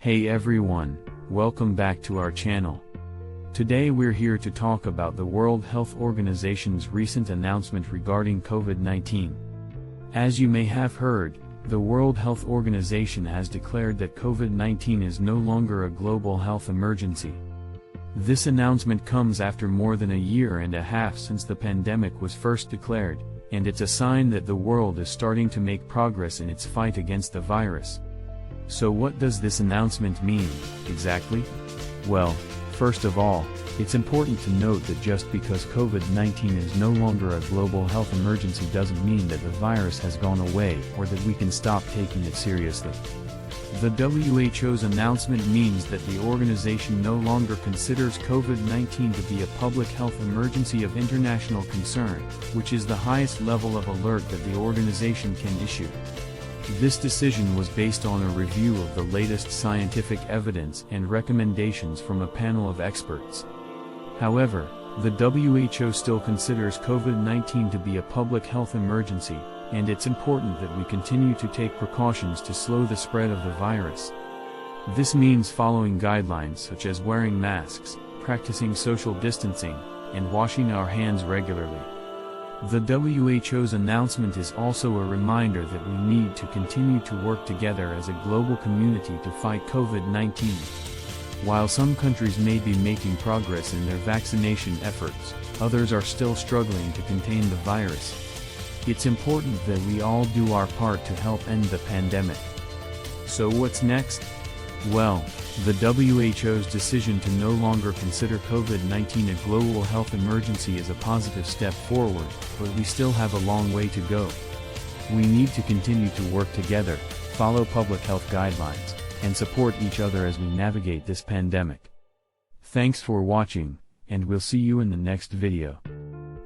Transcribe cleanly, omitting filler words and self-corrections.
Hey everyone, welcome back to our channel. Today we're here to talk about the World Health Organization's recent announcement regarding COVID-19. As you may have heard, the World Health Organization has declared that COVID-19 is no longer a global health emergency. This announcement comes after more than a year and a half since the pandemic was first declared, and it's a sign that the world is starting to make progress in its fight against the virus. So what does this announcement mean, exactly? Well, first of all, it's important to note that just because COVID-19 is no longer a global health emergency doesn't mean that the virus has gone away or that we can stop taking it seriously. The WHO's announcement means that the organization no longer considers COVID-19 to be a public health emergency of international concern, which is the highest level of alert that the organization can issue. This decision was based on a review of the latest scientific evidence and recommendations from a panel of experts. However, the WHO still considers COVID-19 to be a public health emergency, and it's important that we continue to take precautions to slow the spread of the virus. This means following guidelines such as wearing masks, practicing social distancing, and washing our hands regularly. The WHO's announcement is also a reminder that we need to continue to work together as a global community to fight COVID-19. While some countries may be making progress in their vaccination efforts, others are still struggling to contain the virus. It's important that we all do our part to help end the pandemic. So what's next? Well, the WHO's decision to no longer consider COVID-19 a global health emergency is a positive step forward, but we still have a long way to go. We need to continue to work together, follow public health guidelines, and support each other as we navigate this pandemic. Thanks for watching, and we'll see you in the next video.